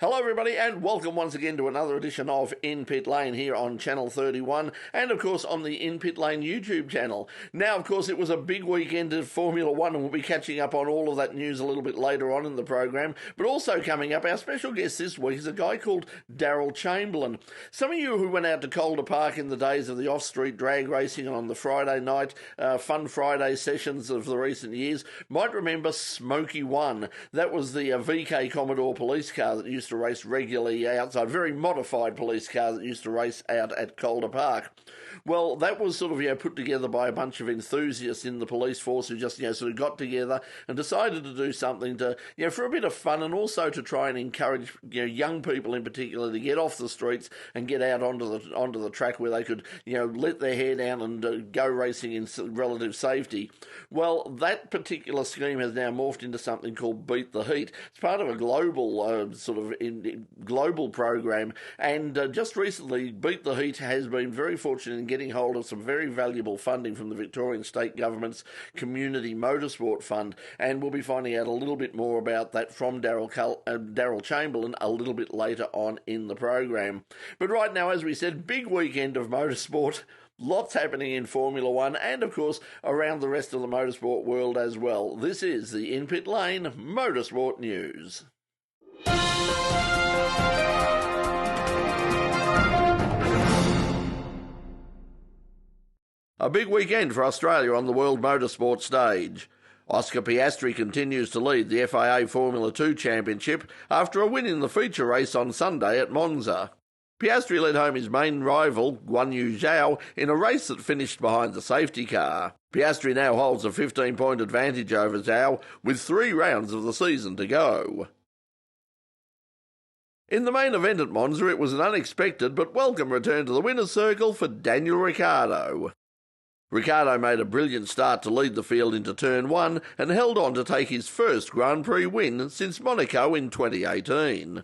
Hello everybody and welcome once again to another edition of In Pit Lane here on Channel 31 and of course on the In Pit Lane YouTube channel. Now of course it was a big weekend of Formula 1 and we'll be catching up on all of that news a little bit later on in the program, but also coming up, our special guest this week is a guy called Daryl Chamberlain. Some of you who went out to Calder Park in the days of the off-street drag racing on the Friday night, Fun Friday sessions of the recent years might remember Smoky One. That was the VK Commodore police car that used to race regularly outside, very modified police car that used to race out at Calder Park. Well, that was sort of, put together by a bunch of enthusiasts in the police force who just, sort of got together and decided to do something to, for a bit of fun and also to try and encourage, young people in particular to get off the streets and get out onto the track where they could, let their hair down and go racing in relative safety. Well, that particular scheme has now morphed into something called Beat the Heat. It's part of a global global program, and just recently Beat the Heat has been very fortunate in getting hold of some very valuable funding from the Victorian State Government's Community Motorsport Fund, and we'll be finding out a little bit more about that from Daryl Chamberlain a little bit later on in the program. But right now, as we said, big weekend of motorsport. Lots happening in Formula 1 and, of course, around the rest of the motorsport world as well. This is the In Pit Lane Motorsport News. A big weekend for Australia on the World Motorsport stage. Oscar Piastri continues to lead the FIA Formula 2 Championship after a win in the feature race on Sunday at Monza. Piastri led home his main rival, Guan Yu Zhao, in a race that finished behind the safety car. Piastri now holds a 15-point advantage over Zhao, with 3 rounds of the season to go. In the main event at Monza, it was an unexpected but welcome return to the winner's circle for Daniel Ricciardo. Ricciardo made a brilliant start to lead the field into Turn 1 and held on to take his first Grand Prix win since Monaco in 2018.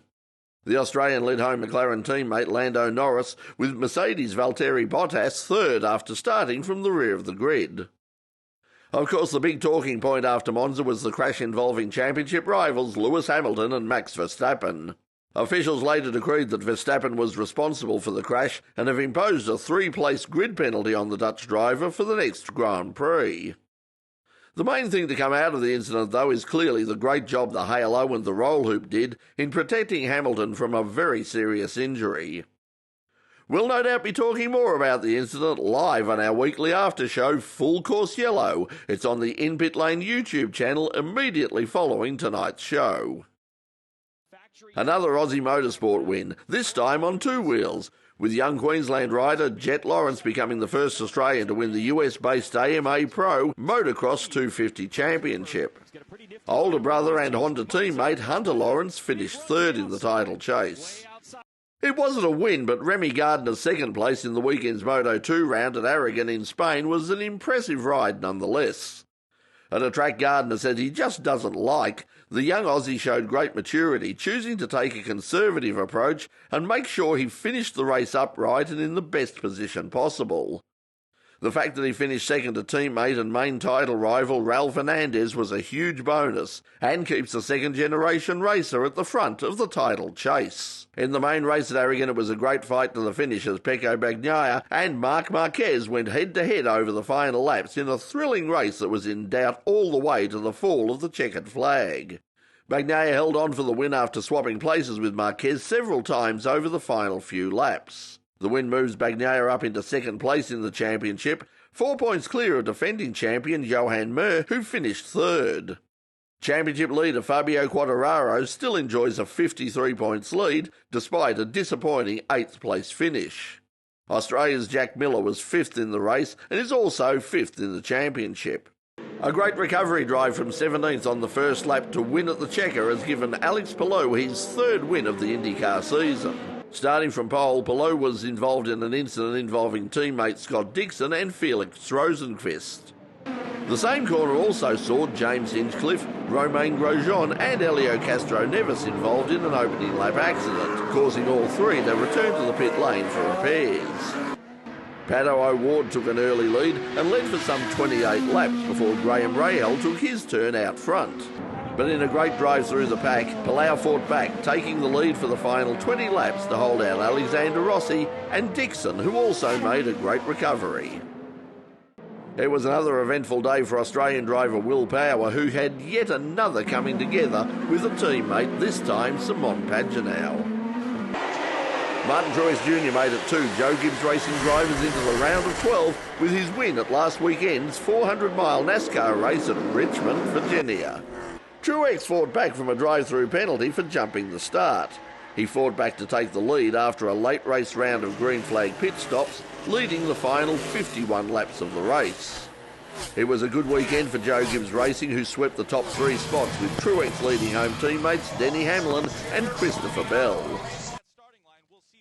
The Australian led home McLaren teammate Lando Norris, with Mercedes' Valtteri Bottas third after starting from the rear of the grid. Of course, the big talking point after Monza was the crash involving championship rivals Lewis Hamilton and Max Verstappen. Officials later decreed that Verstappen was responsible for the crash and have imposed a 3-place grid penalty on the Dutch driver for the next Grand Prix. The main thing to come out of the incident, though, is clearly the great job the halo and the roll hoop did in protecting Hamilton from a very serious injury. We'll no doubt be talking more about the incident live on our weekly after show, Full Course Yellow. It's on the In Pit Lane YouTube channel immediately following tonight's show. Another Aussie motorsport win, this time on 2 wheels, with young Queensland rider Jet Lawrence becoming the first Australian to win the US-based AMA Pro Motocross 250 Championship. Older brother and Honda teammate Hunter Lawrence finished third in the title chase. It wasn't a win, but Remy Gardner's second place in the weekend's Moto2 round at Aragon in Spain was an impressive ride nonetheless. At a track Gardner said he just doesn't like, the young Aussie showed great maturity, choosing to take a conservative approach and make sure he finished the race upright and in the best position possible. The fact that he finished second to teammate and main title rival Raul Fernandez was a huge bonus and keeps the second-generation racer at the front of the title chase. In the main race at Aragon, it was a great fight to the finish as Pecco Bagnaia and Marc Marquez went head-to-head over the final laps in a thrilling race that was in doubt all the way to the fall of the checkered flag. Bagnaia held on for the win after swapping places with Marquez several times over the final few laps. The win moves Bagnaia up into second place in the championship, 4 points clear of defending champion Johan Mir, who finished third. Championship leader Fabio Quartararo still enjoys a 53 points lead, despite a disappointing 8th place finish. Australia's Jack Miller was 5th in the race and is also 5th in the championship. A great recovery drive from 17th on the first lap to win at the Chequer has given Alex Palou his 3rd win of the IndyCar season. Starting from pole, Palou was involved in an incident involving teammate Scott Dixon and Felix Rosenqvist. The same corner also saw James Hinchcliffe, Romain Grosjean and Helio Castro-Neves involved in an opening lap accident, causing all 3 to return to the pit lane for repairs. Pato O'Ward took an early lead and led for some 28 laps before Graham Rahal took his turn out front. But in a great drive through the pack, Palau fought back, taking the lead for the final 20 laps to hold out Alexander Rossi and Dixon, who also made a great recovery. It was another eventful day for Australian driver Will Power, who had yet another coming together with a teammate, this time Simon Pagenaud. Martin Truex Jr. made it too, Joe Gibbs Racing drivers into the round of 12 with his win at last weekend's 400-mile NASCAR race at Richmond, Virginia. Truex fought back from a drive-through penalty for jumping the start. He fought back to take the lead after a late race round of green flag pit stops, leading the final 51 laps of the race. It was a good weekend for Joe Gibbs Racing, who swept the top 3 spots with Truex leading home teammates Denny Hamlin and Christopher Bell.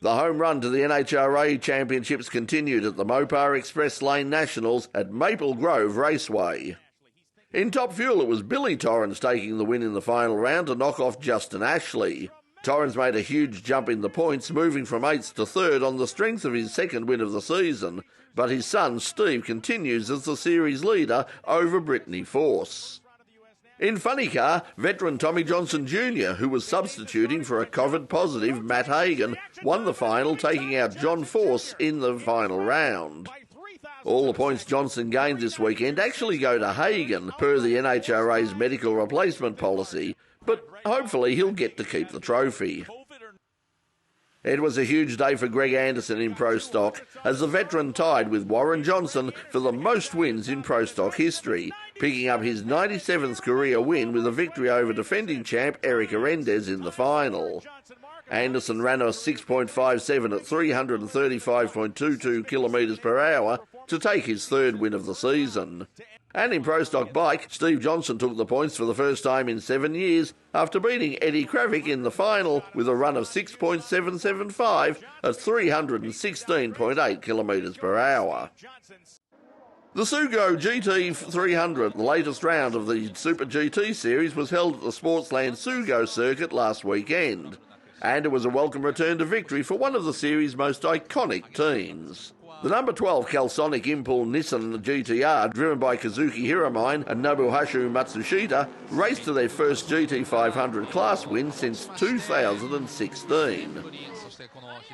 The home run to the NHRA Championships continued at the Mopar Express Lane Nationals at Maple Grove Raceway. In Top Fuel, it was Billy Torrens taking the win in the final round to knock off Justin Ashley. Torrens made a huge jump in the points, moving from 8th to 3rd on the strength of his second win of the season, but his son Steve continues as the series leader over Brittany Force. In Funny Car, veteran Tommy Johnson Jr., who was substituting for a COVID-positive Matt Hagan, won the final, taking out John Force in the final round. All the points Johnson gained this weekend actually go to Hagan, per the NHRA's medical replacement policy, but hopefully he'll get to keep the trophy. It was a huge day for Greg Anderson in Pro Stock, as the veteran tied with Warren Johnson for the most wins in Pro Stock history, picking up his 97th career win with a victory over defending champ Eric Arendez in the final. Anderson ran a 6.57 at 335.22 kilometres per hour to take his 3rd win of the season. And in Pro Stock Bike, Steve Johnson took the points for the first time in 7 years after beating Eddie Kravic in the final with a run of 6.775 at 316.8 kilometres per hour. The Sugo GT300, the latest round of the Super GT series, was held at the Sportsland Sugo circuit last weekend, and it was a welcome return to victory for one of the series' most iconic teams. The number 12 Celsonic Impul Nissan GTR, driven by Kazuki Hiramine and Nobuhashi Matsushita, raced to their first GT500 class win since 2016.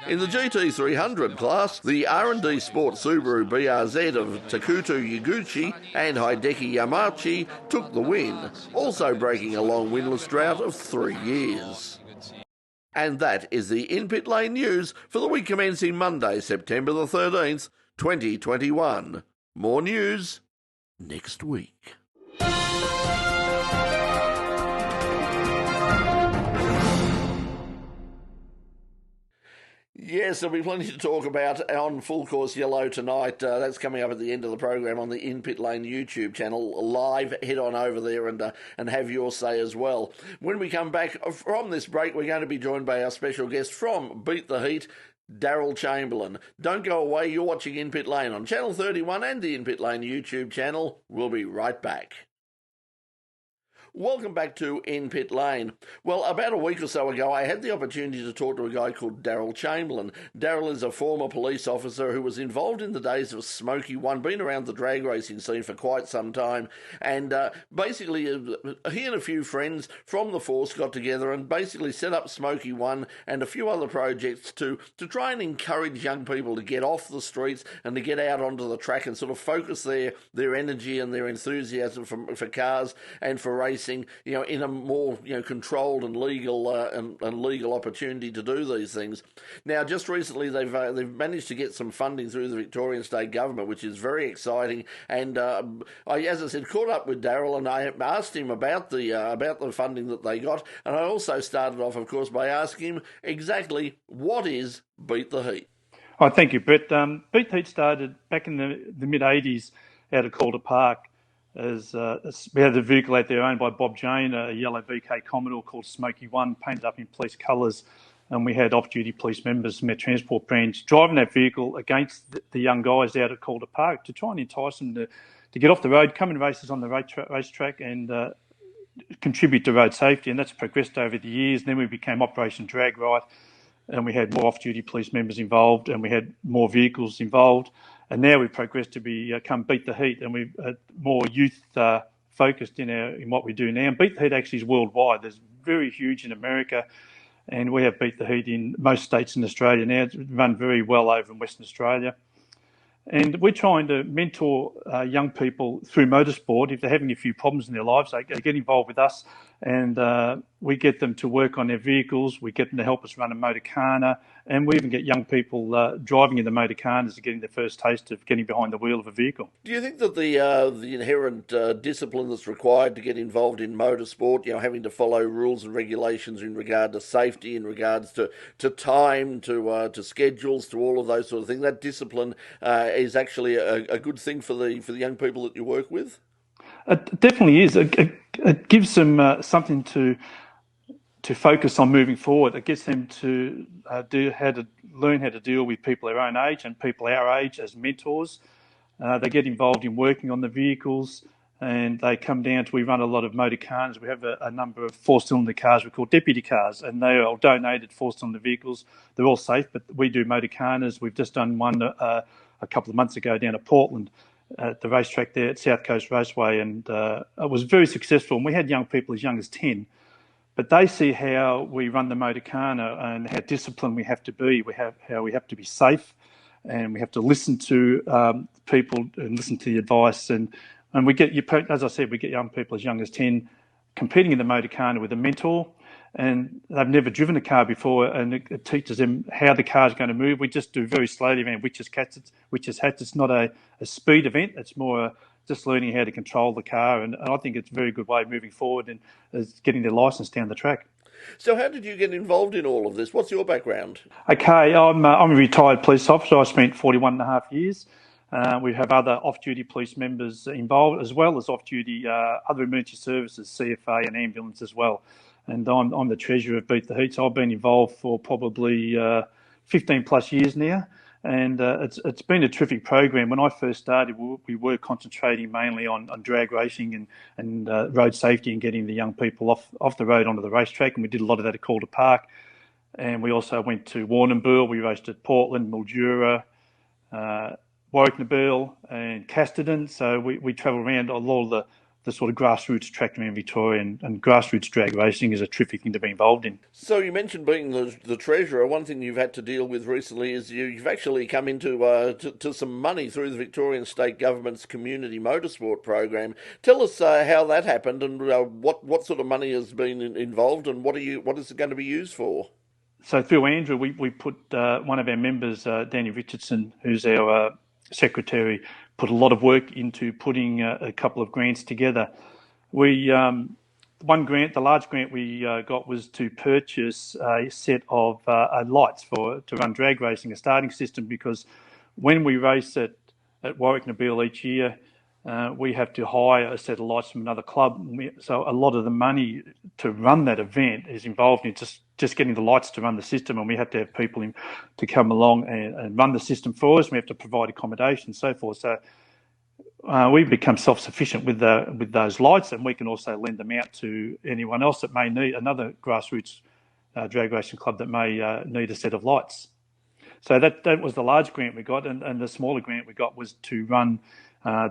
In the GT300 class, the R&D Sport Subaru BRZ of Takuto Yaguchi and Hideki Yamachi took the win, also breaking a long winless drought of 3 years. And that is the In-Pit Lane news for the week commencing Monday, September the 13th, 2021. More news next week. Yes, there'll be plenty to talk about on Full Course Yellow tonight. That's coming up at the end of the program on the In Pit Lane YouTube channel. Live, head on over there and have your say as well. When we come back from this break, we're going to be joined by our special guest from Beat the Heat, Daryl Chamberlain. Don't go away, you're watching In Pit Lane on Channel 31 and the In Pit Lane YouTube channel. We'll be right back. Welcome back to In Pit Lane. Well, about a week or so ago, I had the opportunity to talk to a guy called Daryl Chamberlain. Daryl is a former police officer who was involved in the days of Smoky One, been around the drag racing scene for quite some time, and basically he and a few friends from the force got together and basically set up Smoky One and a few other projects to try and encourage young people to get off the streets and to get out onto the track and sort of focus their energy and their enthusiasm for cars and for racing, in a more controlled and legal legal opportunity to do these things. Now, just recently they've managed to get some funding through the Victorian State Government, which is very exciting. And I, as I said, caught up with Daryl and I asked him about the funding that they got, and I also started off, of course, by asking him exactly what is Beat the Heat. Oh, thank you, Brett. Beat the Heat started back in the mid-'80s out of Calder Park. We had a vehicle out there owned by Bob Jane, a yellow VK Commodore called Smoky One, painted up in police colours, and we had off-duty police members from our transport branch driving that vehicle against the young guys out at Calder Park to try and entice them to get off the road, come in races on the racetrack and contribute to road safety. And that's progressed over the years. And then we became Operation Drag Right, and we had more off-duty police members involved, and we had more vehicles involved. And now we've progressed to become Beat the Heat, and we've more youth focused in what we do now. And Beat the Heat actually is worldwide. There's very huge in America, and we have Beat the Heat in most states in Australia now. It's run very well over in Western Australia. And we're trying to mentor young people through motorsport. If they're having a few problems in their lives, they get involved with us, and we get them to work on their vehicles. We get them to help us run a motorcana, and we even get young people driving in the motorcanas and getting their first taste of getting behind the wheel of a vehicle. Do you think that the inherent discipline that's required to get involved in motorsport, having to follow rules and regulations in regard to safety, in regards to time, to schedules, to all of those sort of things, that discipline is actually a good thing for the young people that you work with? It definitely is. It gives them something to focus on moving forward. It gets them to learn how to deal with people their own age and people our age as mentors. They get involved in working on the vehicles, and they come down to, we run a lot of motor cars. We have a number of four-cylinder cars we call deputy cars, and they are donated four-cylinder vehicles. They're all safe, but we do motor cars. We've just done one a couple of months ago down at Portland at the racetrack there at South Coast Raceway, and it was very successful. And we had young people as young as 10. But they see how we run the motorcana and how disciplined we have to be. How we have to be safe, and we have to listen to people and listen to the advice. And we get, as I said, we get young people as young as 10 competing in the motorcana with a mentor, and they've never driven a car before, and it teaches them how the car is going to move. We just do very slowly around witches' hats. It's not a speed event. It's more just learning how to control the car, and I think it's a very good way of moving forward and is getting their licence down the track. So how did you get involved in all of this? What's your background? Okay, I'm a retired police officer. I spent 41 and a half years. We have other off-duty police members involved, as well as off-duty other emergency services, CFA and ambulance as well. And I'm the treasurer of Beat the Heat, so I've been involved for probably 15 plus years now. And it's been a terrific program. When I first started, we were concentrating mainly on drag racing and road safety and getting the young people off the road onto the racetrack, and we did a lot of that at Calder Park. And we also went to Warrnambool. We raced at Portland, Mildura, Warwick-Nabil and Casterton. So we travel around a lot of the sort of grassroots track around Victoria, and grassroots drag racing is a terrific thing to be involved in. So you mentioned being the treasurer. One thing you've had to deal with recently is you've actually come into to some money through the Victorian State Government's Community Motorsport program. Tell us how that happened, and what sort of money has been involved, and what is it going to be used for? So through Andrew, we put one of our members, Danny Richardson, who's our secretary, put a lot of work into putting a couple of grants together. One grant, the large grant we got, was to purchase a set of lights to run drag racing, a starting system, because when we race at Warwick-Nabil each year, we have to hire a set of lights from another club. So a lot of the money to run that event is involved in just getting the lights to run the system, and we have to have people to come along and run the system for us. We have to provide accommodation and so forth. So we've become self-sufficient with those lights, and we can also lend them out to anyone else that may need, another grassroots drag racing club that may need a set of lights. So that was the large grant we got, and the smaller grant we got was to run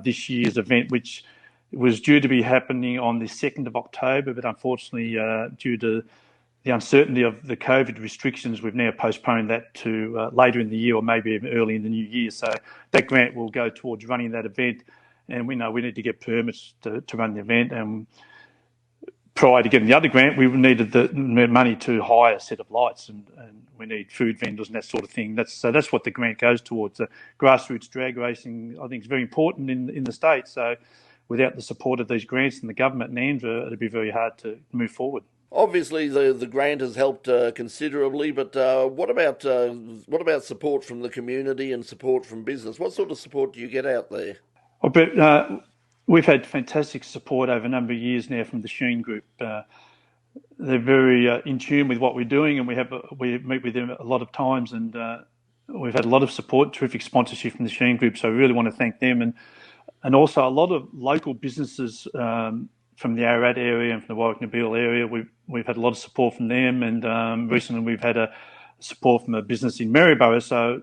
this year's event, which was due to be happening on the 2nd of October, but unfortunately, due to the uncertainty of the COVID restrictions, we've now postponed that to later in the year, or maybe even early in the new year. So that grant will go towards running that event, and we know we need to get permits to run the event. And prior to getting the other grant, we needed the money to hire a set of lights, and we need food vendors and that sort of thing. That's what the grant goes towards. Grassroots drag racing, I think, is very important in the state. So without the support of these grants and the government and Andrew, it'd be very hard to move forward. Obviously, the grant has helped considerably, but what about support from the community and support from business? What sort of support do you get out there? We've had fantastic support over a number of years now from the Sheen Group. They're very in tune with what we're doing, and we meet with them a lot of times, and we've had a lot of support, terrific sponsorship from the Sheen Group. So I really want to thank them, and also a lot of local businesses from the Ararat area and from the Warwick-Nabil area. We've had a lot of support from them, and recently we've had a support from a business in Maryborough. So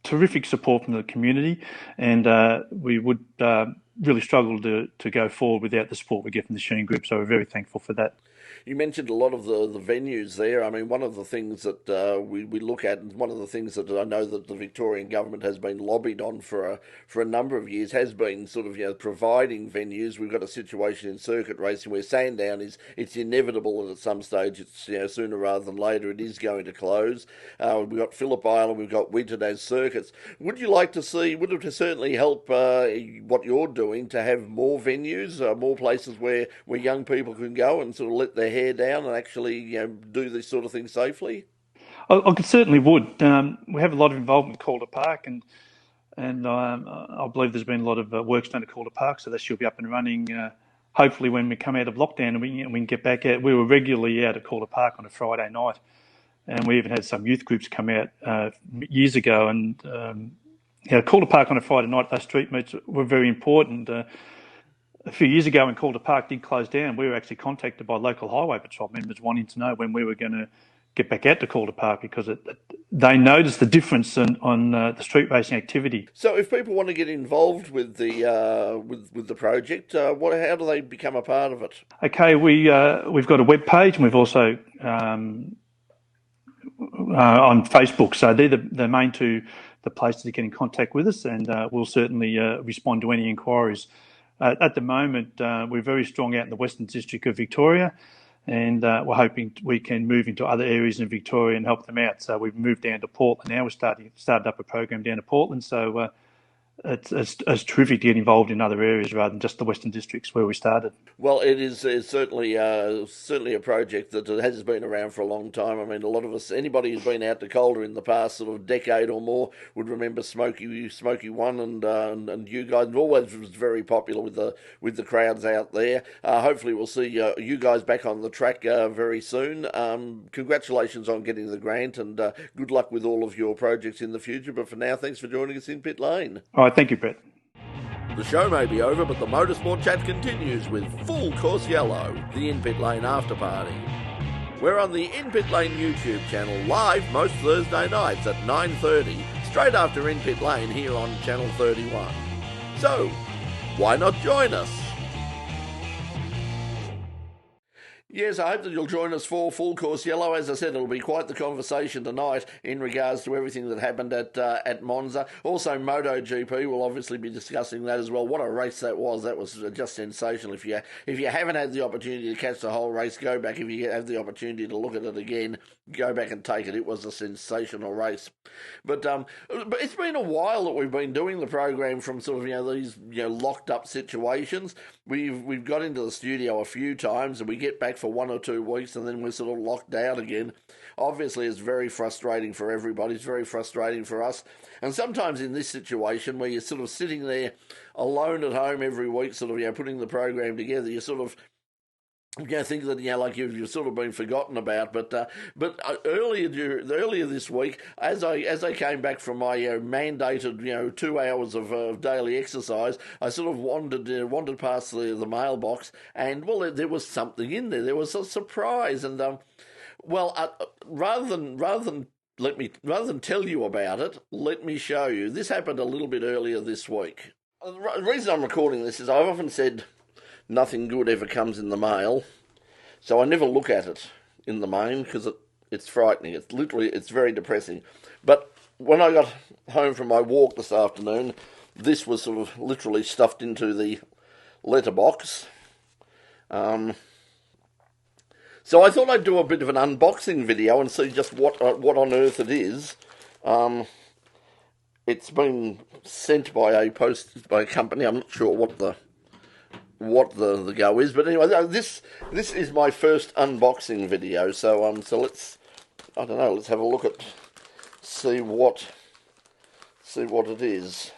terrific support from the community, and we would really struggled to go forward without the support we get from the Sheen Group. So we're very thankful for that. You mentioned a lot of the venues there. I mean, one of the things that we look at, and one of the things that I know that the Victorian government has been lobbied on for a number of years, has been sort of providing venues. We've got a situation in circuit racing where Sandown it's inevitable that at some stage, it's sooner rather than later, it is going to close. We've got Phillip Island, we've got Winton as circuits. Would you like to see? Would it certainly help what you're doing to have more venues, more places where young people can go and sort of let their hair down and actually do this sort of thing safely? I certainly would. We have a lot of involvement with Calder Park, and I believe there's been a lot of work done at Calder Park, so that should be up and running. Hopefully, when we come out of lockdown and we can get back out, we were regularly out at Calder Park on a Friday night, and we even had some youth groups come out years ago. And Calder Park on a Friday night, those street meets were very important. A few years ago when Calder Park did close down, we were actually contacted by local highway patrol members wanting to know when we were going to get back out to Calder Park, because they noticed the difference on the street racing activity. So if people want to get involved with the with the project, how do they become a part of it? Okay, we've got a web page, and we've also on Facebook. So they're the main two the places to get in contact with us, and we'll certainly respond to any inquiries. At the moment, we're very strong out in the Western District of Victoria, and we're hoping we can move into other areas in Victoria and help them out. So we've moved down to Portland now. We're started up a program down to Portland. So it's terrific to get involved in other areas rather than just the Western Districts where we started. Well, it's certainly a project that has been around for a long time. I mean, a lot of us, anybody who's been out to Calder in the past sort of decade or more, would remember Smoky One, and you guys. It always was very popular with the crowds out there. Hopefully, we'll see you guys back on the track very soon. Congratulations on getting the grant, and good luck with all of your projects in the future. But for now, thanks for joining us in Pit Lane. All right, thank you, Brett. The show may be over, but the Motorsport chat continues with Full Course Yellow, the In Pit Lane after party. We're on the In Pit Lane YouTube channel live most Thursday nights at 9:30, straight after In Pit Lane here on Channel 31. So, why not join us? Yes, I hope that you'll join us for Full Course Yellow. As I said, it'll be quite the conversation tonight in regards to everything that happened at Monza. Also, MotoGP, we'll obviously be discussing that as well. What a race that was. That was just sensational. If you haven't had the opportunity to catch the whole race, go back. If you have the opportunity to look at it again, go back and take it. It was a sensational race. But it's been a while that we've been doing the program from sort of these locked up situations. We've got into the studio a few times, and we get back for 1 or 2 weeks, and then we're sort of locked out again. Obviously, it's very frustrating for everybody. It's very frustrating for us. And sometimes in this situation where you're sort of sitting there alone at home every week, sort of putting the program together, you sort of think that like you've sort of been forgotten about, but earlier this week, as I came back from my mandated 2 hours of daily exercise, I sort of wandered past the mailbox, and there was something in there. There was a surprise, and rather than tell you about it, let me show you. This happened a little bit earlier this week. The reason I'm recording this is I've often said nothing good ever comes in the mail, so I never look at it in the main because it's frightening. It's very depressing. But when I got home from my walk this afternoon, this was sort of literally stuffed into the letterbox. So I thought I'd do a bit of an unboxing video and see just what on earth it is. It's been sent by a company. I'm not sure what the go is, but anyway, this is my first unboxing video. So let's have a look at see what it is.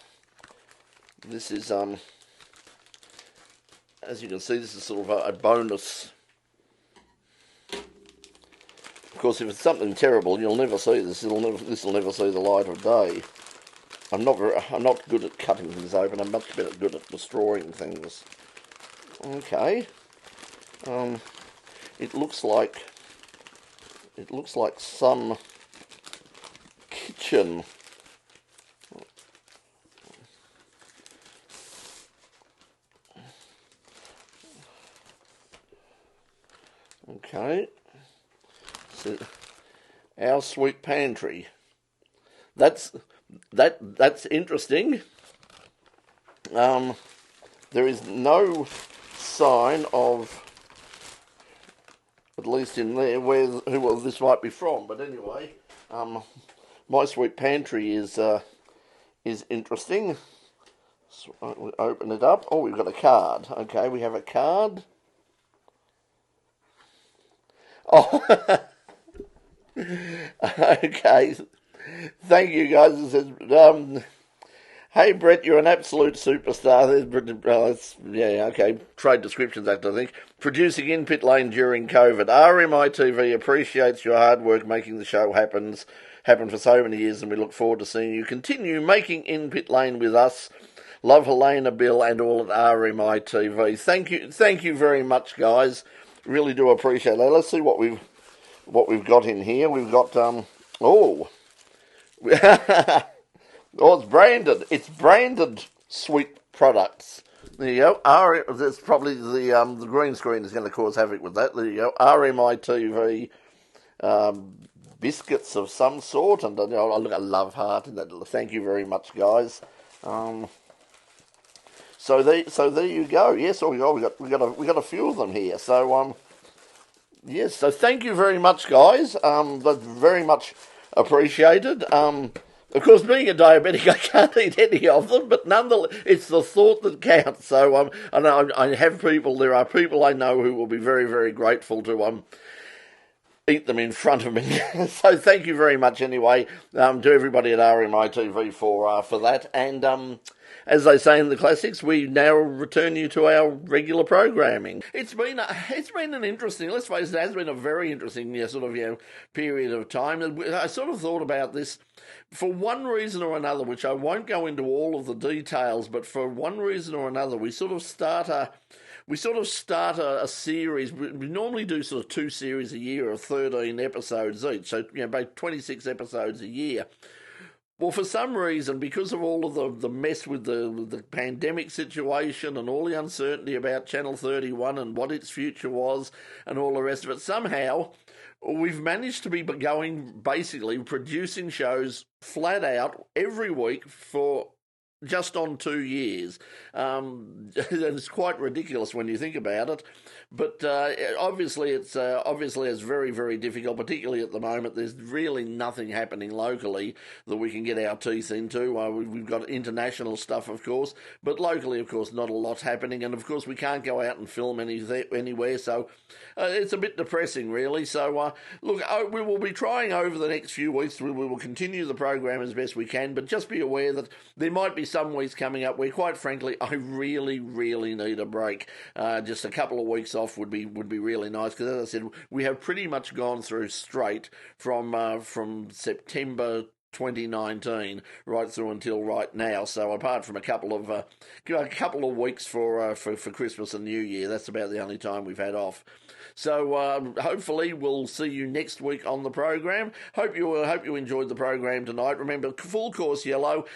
This is as you can see, this is sort of a bonus. Of course, if it's something terrible, you'll never see this. This will never see the light of day. I'm not good at cutting things open. I'm much better good at destroying things. Okay. It looks like some kitchen. Our sweet pantry. That's interesting. There is no sign of, at least in there, who this might be from. But anyway, my sweet pantry is interesting. So we open it up. Oh, we've got a card. Okay, we have a card. Oh, okay. Thank you, guys. It says, hey, Brett, you're an absolute superstar. Yeah, okay. Trade Descriptions Act, I think. Producing in pit lane during COVID. RMI TV appreciates your hard work making the show happen for so many years, and we look forward to seeing you continue making in pit lane with us. Love Helena, Bill, and all at RMI TV. Thank you very much, guys. Really do appreciate that. Let's see what we've got in here. We've got oh, it's branded. It's branded sweet products. There you go. That's probably the green screen is going to cause havoc with that. There you go. RMI TV. Biscuits of some sort, and look, a love heart in that. Thank you very much, guys. So there you go. Yes, we got a few of them here. So yes. So thank you very much, guys. That's very much appreciated. Of course, being a diabetic, I can't eat any of them, but nonetheless, it's the thought that counts. So and I have people. There are people I know who will be very, very grateful to eat them in front of me. So thank you very much anyway to everybody at RMI TV for that. And as they say in the classics, we now return you to our regular programming. It's been an interesting, let's face it, it has been a very interesting period of time. I sort of thought about this for one reason or another, which I won't go into all of the details, but for one reason or another, we sort of start a series. We normally do sort of 2 series a year of 13 episodes each, so about 26 episodes a year. Well, for some reason, because of all of the mess with the pandemic situation and all the uncertainty about Channel 31 and what its future was and all the rest of it, somehow we've managed to be basically producing shows flat out every week for just on 2 years. And it's quite ridiculous when you think about it. But obviously it's very, very difficult, particularly at the moment. There's really nothing happening locally that we can get our teeth into. We've got international stuff, of course, but locally, of course, not a lot's happening. And, of course, we can't go out and film anywhere, so it's a bit depressing, really. So, look, we will be trying over the next few weeks. We will continue the program as best we can, but just be aware that there might be some weeks coming up where, quite frankly, I really, really need a break. Just a couple of weeks off would be really nice, because, as I said, we have pretty much gone through straight from September 2019 right through until right now. So apart from a couple of weeks for Christmas and New Year, that's about the only time we've had off. So hopefully we'll see you next week on the program. Hope you enjoyed the program tonight. Remember, Full Course Yellow.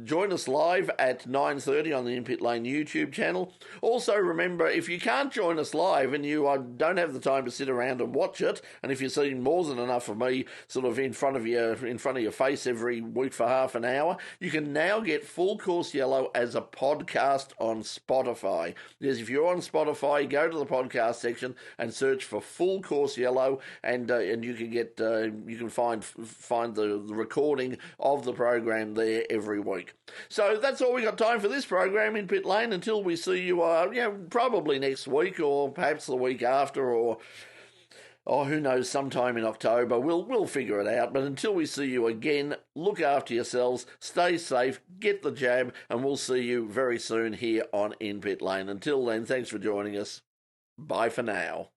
Join us live at 9:30 on the In Pit Lane YouTube channel. Also, remember, if you can't join us live and you don't have the time to sit around and watch it, and if you're seeing more than enough of me sort of in front of your face every week for half an hour, you can now get Full Course Yellow as a podcast on Spotify. Yes, if you're on Spotify, go to the podcast section and search for Full Course Yellow, and you can get you can find the recording of the program there every week. So that's all we got time for this program in Pit Lane. Until we see you, probably next week or perhaps the week after, or who knows, sometime in October. We'll figure it out. But until we see you again, look after yourselves, stay safe, get the jab, and we'll see you very soon here on In Pit Lane. Until then, thanks for joining us. Bye for now.